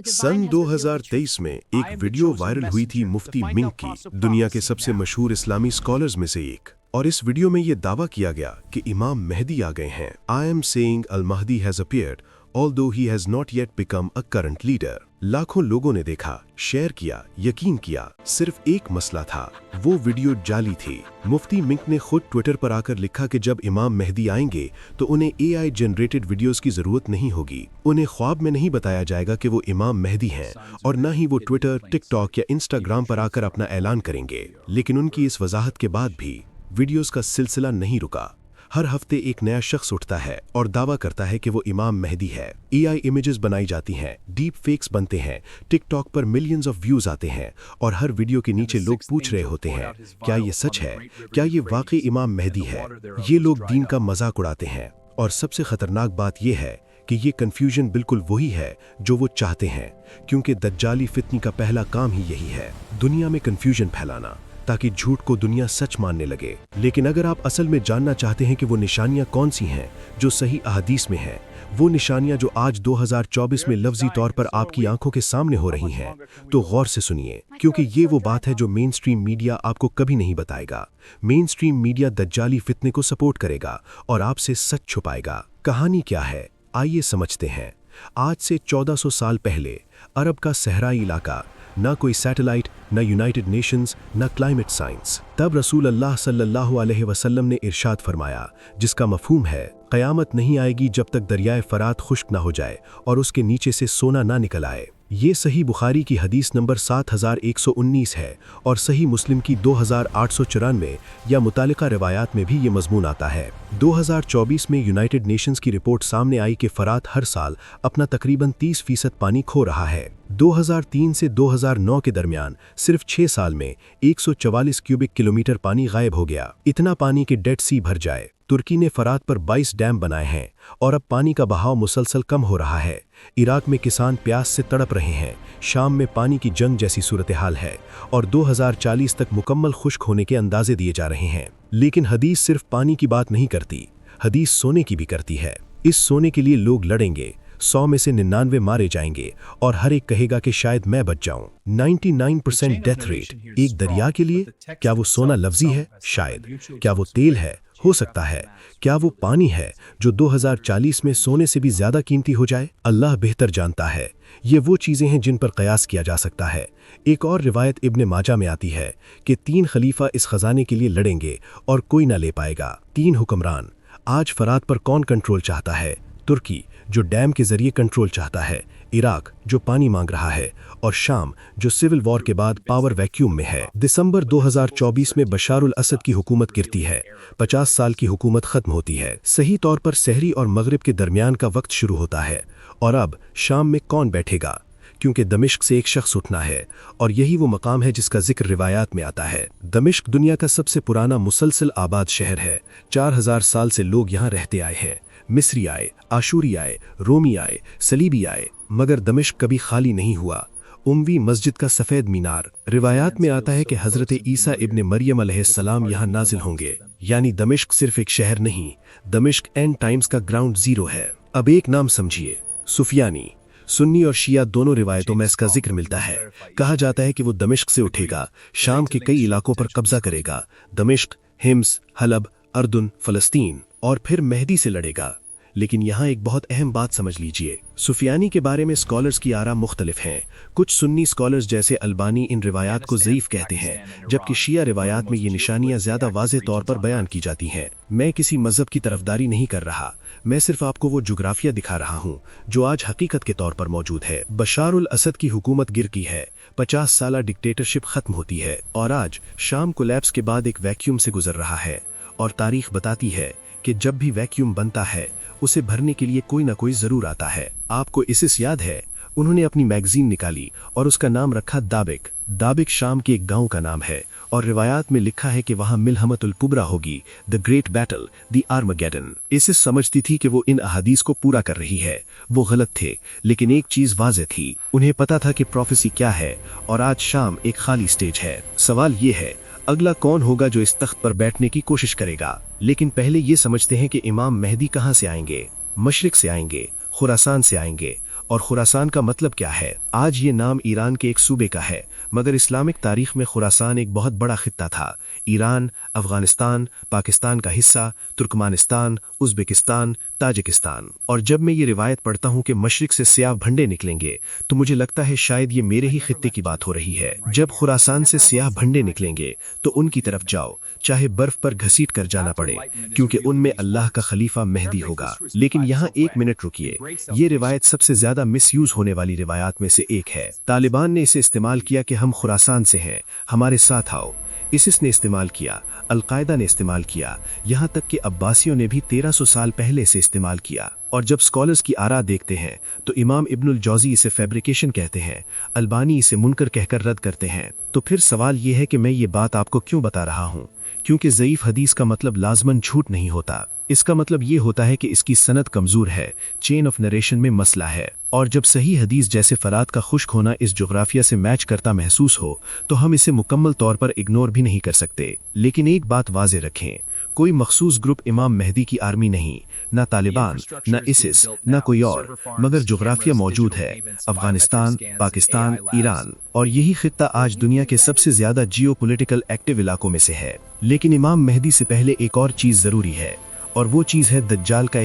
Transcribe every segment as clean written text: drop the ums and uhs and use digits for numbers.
सन 2023 में एक video viral हुई थी मुफ्ती मिंक की, दुनिया के सबसे मशहूर इस्लामी स्कॉलर्स में से एक। और इस वीडियो में यह दावा किया गया कि इमाम मेहदी आ गए हैं। I am saying al Mahdi has appeared although he has not yet become a current leader. लाखों लोगों ने देखा, शेयर किया, यकीन किया। सिर्फ एक मसला था, वो वीडियो जाली थी। मुफ्ती मिंक ने खुद ट्विटर पर आकर लिखा कि जब इमाम मेहदी आएंगे तो उन्हें एआई जनरेटेड वीडियोस की जरूरत नहीं होगी। उन्हें ख्वाब में नहीं बताया जाएगा कि वो इमाम मेहदी हैं, और न ही वो ट्विटर, टिकटॉक या इंस्टाग्राम पर आकर अपना ऐलान करेंगे। लेकिन उनकी इस वजाहत के बाद भी वीडियोस का सिलसिला नहीं रुका। हर हफ्ते एक नया शख्स उठता है और दावा करता है कि वो इमाम मेहदी है। एआई इमेजेस बनाई जाती हैं, डीप फेक्स बनते हैं, टिकटॉक पर मिलियंस ऑफ व्यूज आते हैं, और हर वीडियो के नीचे लोग पूछ रहे होते हैं, क्या ये सच है? क्या ये वाकई इमाम मेहदी है? ये लोग दीन का मजाक उड़ाते हैं। और सबसे खतरनाक बात यह है कि ये कंफ्यूजन बिल्कुल वही है जो वो चाहते हैं, क्योंकि दज्जाली फितनी का पहला काम ही यही है, दुनिया में कंफ्यूजन फैलाना, ताकि झूठ को दुनिया सच मानने लगे। लेकिन अगर आप असल में जानना चाहते हैं कि वो निशानियां कौन सी हैं जो सही अहादीस में हैं, वो निशानियां जो आज 2024 में लफ्जी तौर पर आपकी आंखों के सामने हो रही हैं, तो गौर से सुनिए, क्योंकि ये वो बात है जो मेन स्ट्रीम मीडिया आपको कभी नहीं बताएगा। मेन स्ट्रीम मीडिया दज्जाली फितने को सपोर्ट करेगा और आपसे सच छुपाएगा। कहानी क्या है, आइए समझते हैं। आज से 1400 साल पहले अरब का सहराई इलाका, ना कोई सैटेलाइट, ना यूनाइटेड नेशंस, ना क्लाइमेट साइंस। तब रसूल अल्लाह सल्लल्लाहु अलैहि वसल्लम ने इरशाद फरमाया, जिसका मफहूम है, क़यामत नहीं आएगी जब तक दरियाए फरात खुश्क ना हो जाए और उसके नीचे से सोना ना निकल आए। ये सही बुखारी की हदीस नंबर 7119 है और सही मुस्लिम की 2894 या मुतालिका रिवायात में भी ये मजमून आता है। 2024 में यूनाइटेड नेशंस की रिपोर्ट सामने आई कि फरात हर साल अपना तकरीबन 30% पानी खो रहा है। 2003 से 2009 के दरमियान सिर्फ 6 साल में 144 क्यूबिक किलोमीटर पानी गायब हो गया। इतना पानी कि डेड सी भर जाए। तुर्की ने फरात पर 22 डैम बनाए हैं और अब पानी का बहाव मुसलसल कम हो रहा है। इराक में किसान प्यास से तड़प रहे हैं। शाम में पानी की जंग जैसी सूरत हाल है और 2040 तक मुकम्मल खुश्क होने के अंदाजे दिए जा रहे हैं। लेकिन हदीस सिर्फ पानी की बात नहीं करती, हदीस सोने की भी करती है। इस सोने के लिए लोग लड़ेंगे, 100 में से 99 मारे जाएंगे और हर एक कहेगा कि शायद मैं बच जाऊं। 99% डेथ रेट एक दरिया के लिए। क्या वो सोना लफ्जी है? शायद। क्या वो तेल है? हो सकता है। क्या वो पानी है जो 2040 में सोने से भी ज्यादा कीमती हो जाए? अल्लाह बेहतर जानता है। ये वो चीजें हैं जिन पर कयास किया जा सकता है। एक और रिवायत इब्ने माजा में आती है कि 3 खलीफा इस खजाने के लिए लड़ेंगे और कोई ना ले पाएगा। 3 हुक्मरान। आज फरात पर कौन कंट्रोल चाहता है? तुर्की, जो डैम के जरिए कंट्रोल चाहता है, इराक, जो पानी मांग रहा है, और शाम, जो सिविल वॉर के बाद पावर वैक्यूम में है। दिसंबर 2024 में बशारुल असद की हुकूमत गिरती है। 50 साल की हुकूमत खत्म होती है। सही तौर पर सहरी और मगरिब के दरमियान का वक्त शुरू होता है। और अब शाम में कौन बैठेगा? क्योंकि दमिश्क से एक शख्स उठना है, और यही वो मकाम है जिसका जिक्र रिवायात में आता है। दमिश्क दुनिया का सबसे पुराना मुसलसल आबाद शहर है। 4000 साल से लोग यहाँ रहते आए हैं। मिस्री आए, आशूरी आए, रोमी आए, सलीबी आए, मगर दमिश्क कभी खाली नहीं हुआ। उम्वी मस्जिद का सफ़ेद मीनार। रिवायात में आता है कि हज़रत ईसा इब्ने मरियम अलैहिस्सलाम यहाँ नाजिल होंगे। यानी दमिश्क सिर्फ एक शहर नहीं, दमिश्क एंड टाइम्स का ग्राउंड जीरो है। अब एक नाम समझिए, सुफियानी। सुन्नी और शिया दोनों रिवायतों में इसका जिक्र मिलता है। कहा जाता है कि वो दमिश्क से उठेगा, शाम के कई इलाकों पर कब्जा करेगा, दमिश्क, हिम्स, हलब, अर्दुन, फलस्तीन, और फिर मेहदी से लड़ेगा। लेकिन यहाँ एक बहुत अहम बात समझ लीजिए। सुफियानी के बारे में स्कॉलर्स की आरा मुख्तलिफ हैं। कुछ सुन्नी स्कॉलर्स जैसे अल्बानी इन रिवायात को ज़ईफ कहते हैं, जबकि शिया रिवायात में ये निशानियाँ ज़्यादा वाज़ेह तौर पर बयान की जाती हैं। मैं किसी मज़हब की तरफदारी नहीं कर रहा, मैं सिर्फ आपको वो जुग्राफिया दिखा रहा हूँ जो आज हकीकत के तौर पर मौजूद है। बशारुल असद की हुकूमत गिरती है, 50 साला डिक्टेटरशिप खत्म होती है, और आज शाम कोलैप्स के बाद एक वैक्यूम से गुजर रहा है। और तारीख बताती है कि जब भी वैक्यूम बनता है, उसे भरने के लिए कोई ना कोई जरूर आता है। आपको इसिस याद है? उन्होंने अपनी मैगजीन निकाली और उसका नाम रखा दाबिक। दाबिक शाम के एक गांव का नाम है और रिवायात में लिखा है कि वहां मिलहमतुल कुबरा होगी, the great battle, the Armageddon. ISIS समझती थी कि वो इन अहादीस को पूरा कर रही है। वो गलत थे, लेकिन एक चीज वाज़ेह थी, उन्हें पता था कि प्रोफेसी क्या है, और आज शाम एक खाली स्टेज है। सवाल ये है, अगला कौन होगा जो इस तख्त पर बैठने की कोशिश करेगा? लेकिन पहले ये समझते हैं कि इमाम मेहदी कहाँ से आएंगे। मशरिक से आएंगे, खुरासान से आएंगे, और खुरासान का मतलब क्या है? आज ये नाम ईरान के एक सूबे का है, मगर इस्लामिक तारीख में खुरासान एक बहुत बड़ा खित्ता था। ईरान, अफगानिस्तान, पाकिस्तान का हिस्सा, तुर्कमानिस्तान, उज़्बेकिस्तान, ताजिकिस्तान। और जब मैं ये रिवायत पढ़ता हूँ कि मशरिक से सियाह भंडे निकलेंगे, तो मुझे लगता है शायद ये मेरे ही खित्ते की बात हो रही है। जब खुरासान से सियाह भंडे निकलेंगे तो उनकी तरफ जाओ, चाहे बर्फ पर घसीट कर जाना पड़े, क्योंकि उनमें अल्लाह का खलीफा मेहदी होगा। लेकिन यहाँ एक मिनट रुकिए, ये रिवायत सबसे ज्यादा मिसयूज होने वाली रिवायात में से एक है। तालिबान ने इसे इस्तेमाल किया कि हम खुरासान से हैं, हमारे साथ आओ। ISIS ने इस्तेमाल किया, अल-कायदा ने इस्तेमाल किया, यहाँ तक कि अब्बासियों ने भी 1300 साल पहले से इस्तेमाल किया। और जब स्कॉलर्स की आरा देखते हैं तो इमाम इब्नुल जौजी इसे फैब्रिकेशन कहते हैं, अलबानी इसे मुनकर कहकर रद्द करते हैं। तो फिर सवाल ये है कि मैं ये बात आपको क्यों बता रहा हूँ? क्योंकि ज़ईफ हदीस का मतलब लाजमन झूठ नहीं होता। इसका मतलब ये होता है कि इसकी सनद कमजोर है, चेन ऑफ नरेशन में मसला है। और जब सही हदीस जैसे फरात का खुश्क होना इस जोग्राफिया से मैच करता महसूस हो, तो हम इसे मुकम्मल तौर पर इग्नोर भी नहीं कर सकते। लेकिन एक बात वाज़े रखें, कोई मखसूस ग्रुप इमाम मेहदी की आर्मी नहीं, ना तालिबान, ना ISIS, ना कोई और, मगर जोग्राफिया मौजूद है, अफगानिस्तान, पाकिस्तान, ईरान। और यही खित्ता आज दुनिया के सबसे ज्यादा जियोपॉलिटिकल एक्टिव इलाकों में से है। लेकिन इमाम मेहदी से पहले एक और चीज जरूरी है, और वो चीज है दज्जाल का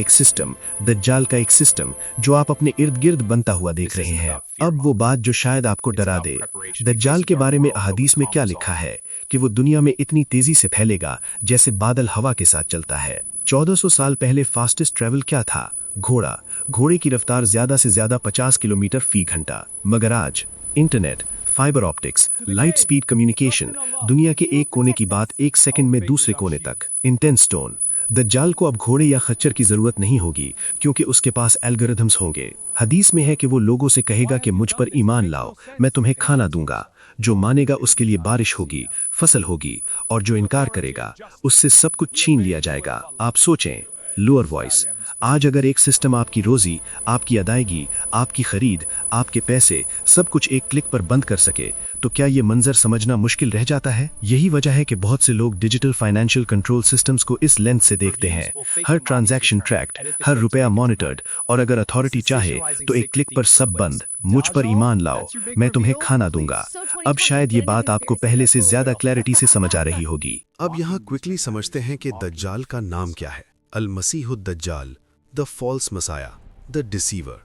एक सिस्टम जो आप अपने इर्द गिर्द बनता हुआ देख रहे हैं। अब वो बात जो शायद आपको डरा दे, दज्जाल के बारे में अहादीस में क्या लिखा है कि वो दुनिया में इतनी तेजी से फैलेगा जैसे बादल हवा के साथ चलता है। 1400 साल पहले फास्टेस्ट ट्रेवल क्या था? घोड़े की रफ्तार ज्यादा से ज्यादा 50 किलोमीटर फी घंटा। मगर आज internet, fibre optics, light speed communication, दुनिया के एक कोने की बात एक सेकंड में दूसरे कोने तक। Intense tone. दज्जाल को अब घोड़े या खच्चर की जरूरत नहीं होगी, क्योंकि उसके पास एल्गोरिथम्स होंगे। हदीस में है कि वो लोगों से कहेगा कि मुझ पर ईमान लाओ, मैं तुम्हें खाना दूंगा। जो मानेगा उसके लिए बारिश होगी, फसल होगी, और जो इनकार करेगा उससे सब कुछ छीन लिया जाएगा। आप सोचें, लोअर वॉइस। आज अगर एक सिस्टम आपकी रोजी, आपकी अदायगी, आपकी खरीद, आपके पैसे सब कुछ एक क्लिक पर बंद कर सके, तो क्या ये मंजर समझना मुश्किल रह जाता है? यही वजह है कि बहुत से लोग डिजिटल फाइनेंशियल कंट्रोल सिस्टम्स को इस लेंस से देखते हैं। हर ट्रांजैक्शन ट्रैक्ड, हर रुपया मॉनिटर्ड, और अगर अथॉरिटी चाहे तो एक क्लिक पर सब बंद। मुझ पर ईमान लाओ, मैं तुम्हें खाना दूंगा। अब शायद ये बात आपको पहले से ज्यादा क्लैरिटी से समझ आ रही होगी। अब यहाँ क्विकली समझते हैं कि दज्जाल का नाम क्या है। अल-मसीहुद दज्जाल, the false messiah, the deceiver.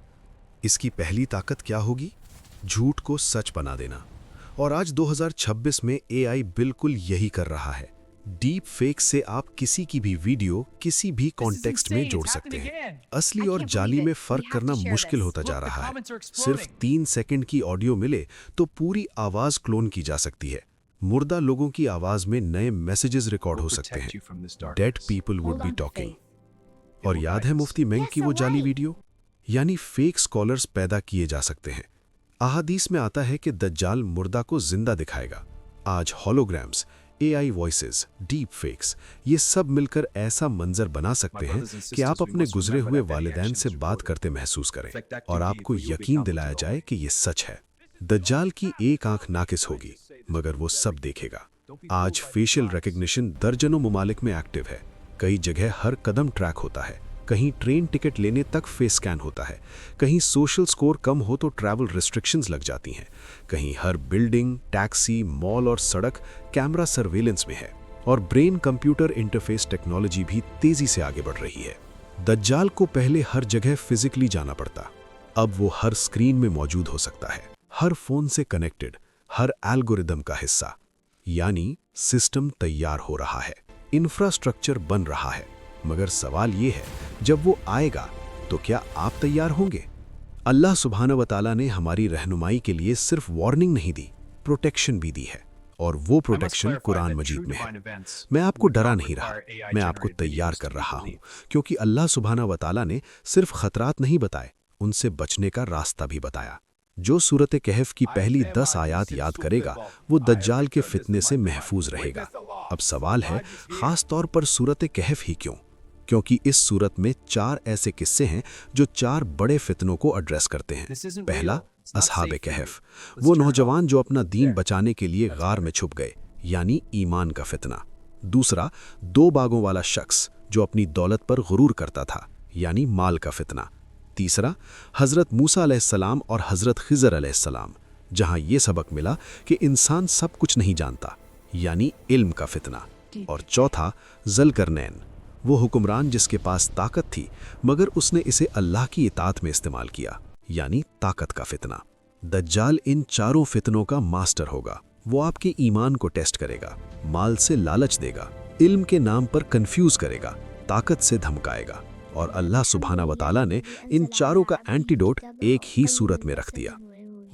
इसकी पहली ताकत क्या होगी? झूठ को सच बना देना। और आज 2026 में AI बिल्कुल यही कर रहा है। डीप फेक से आप किसी की भी वीडियो किसी भी कॉन्टेक्स्ट में जोड़ सकते हैं। असली और जाली में फर्क करना मुश्किल होता जा रहा है। सिर्फ 3 सेकंड की ऑडियो मिले तो पूरी आवाज क्लोन की जा सकती है। मुर्दा लोगों की आवाज में नए मैसेजेस रिकॉर्ड हो सकते हैं। Dead people would be talking. और याद है मुफ्ती मेंग की वो जाली वीडियो? यानी फेक स्कॉलर्स पैदा किए जा सकते हैं। अहादीस में आता है कि दज्जाल मुर्दा को जिंदा दिखाएगा। आज holograms, AI voices, deep fakes, ये सब मिलकर ऐसा मंजर बना सकते हैं कि आप अपने गुजरे हुए वालिदैन से बात करते महसूस करें और आपको यकीन दिलाया जाए कि ये सच है। दज्जाल की एक आंख नाकिस होगी, मगर वो सब देखेगा। आज फेशियल रिकग्निशन दर्जनों ममालिक में एक्टिव है। कई जगह हर कदम ट्रैक होता है। कहीं ट्रेन टिकट लेने तक फेस स्कैन होता है। कहीं सोशल स्कोर कम हो तो ट्रैवल रिस्ट्रिक्शंस लग जाती हैं। कहीं हर बिल्डिंग, टैक्सी, मॉल और सड़क कैमरा सर्वेलेंस में है। और ब्रेन कंप्यूटर इंटरफेस टेक्नोलॉजी भी तेजी से आगे बढ़ रही है। दज्जाल को पहले हर जगह फिजिकली जाना पड़ता, अब वो हर स्क्रीन में मौजूद हो सकता है, हर फोन से कनेक्टेड, हर एल्गोरिदम का हिस्सा। यानी सिस्टम तैयार हो रहा है, इंफ्रास्ट्रक्चर बन रहा है। मगर सवाल ये है, जब वो आएगा तो क्या आप तैयार होंगे? अल्लाह सुब्हानहू व तआला ने हमारी रहनुमाई के लिए सिर्फ वार्निंग नहीं दी, प्रोटेक्शन भी दी है। और वो प्रोटेक्शन कुरान मजीद में है। मैं आपको डरा नहीं रहा, मैं आपको तैयार कर रहा हूँ, क्योंकि अल्लाह सुब्हानहू व तआला ने सिर्फ खतरात नहीं बताए, उनसे बचने का रास्ता भी बताया। जो सूरत कहफ की पहली 10 आयात याद करेगा वो दज्जाल के फितने से महफूज रहेगा। अब सवाल है, खास तौर पर सूरत कहफ ही क्यों? क्योंकि इस सूरत में 4 ऐसे किस्से हैं जो 4 बड़े फितनों को एड्रेस करते हैं। पहला, असहाबे कहफ, वो नौजवान जो अपना दीन बचाने के लिए गार में छुप गए, यानी ईमान का फितना। दूसरा, 2 बागों वाला शख्स जो अपनी दौलत पर गुरूर करता था, यानी माल का फितना। तीसरा हज़रत मूसा अलैहिस्सलाम और हज़रत खिज़र अलैहिस्सलाम, जहाँ ये सबक मिला कि इंसान सब कुछ नहीं जानता, यानी इल्म का फितना। और चौथा ज़ुल्करनैन, वो हुक्मरान जिसके पास ताकत थी मगर उसने इसे अल्लाह की इताअत में इस्तेमाल किया, यानी ताकत का फितना। दज्जाल इन चारों फितनों का मास्टर होगा। वो आपके ईमान को टेस्ट करेगा, माल से लालच देगा, इल्म के नाम पर कंफ्यूज करेगा, ताकत से धमकाएगा। और अल्लाह सुब्हाना व तआला ने इन चारों का एंटीडोट एक ही सूरत में रख दिया।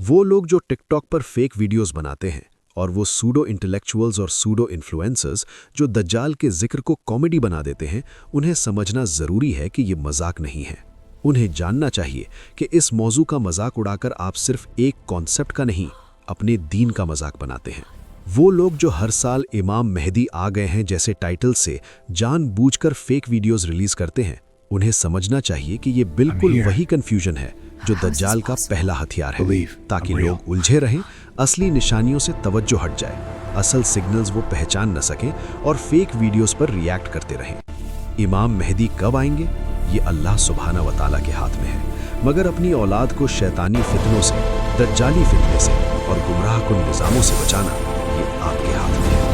वो लोग जो टिकटॉक पर फेक वीडियोस बनाते हैं और वो सूडो इंटेलेक्चुअल्स और सूडो इन्फ्लुएंसर्स जो दज्जाल के जिक्र को कॉमेडी बना देते हैं, उन्हें समझना ज़रूरी है कि ये मजाक नहीं है। उन्हें जानना चाहिए कि इस मौजू का मजाक उड़ाकर आप सिर्फ एक कॉन्सेप्ट का नहीं, अपने दीन का मजाक बनाते हैं। वो लोग जो हर साल इमाम मेहदी आ गए हैं जैसे टाइटल से जानबूझकर फेक वीडियोस रिलीज करते हैं, उन्हें समझना चाहिए कि ये बिल्कुल वही कन्फ्यूजन है जो दज्जाल का पहला हथियार है, ताकि लोग उलझे रहें, असली निशानियों से तवज्जो हट जाए, असल सिग्नल्स वो पहचान न सकें और फेक वीडियोस पर रिएक्ट करते रहें। इमाम मेहदी कब आएंगे, ये अल्लाह सुब्हाना व तआला के हाथ में है, मगर अपनी औलाद को शैतानी फितनों से, दज्जाली फितने से और गुमराह कुन निज़ामों से बचाना ये आपके हाथ में है।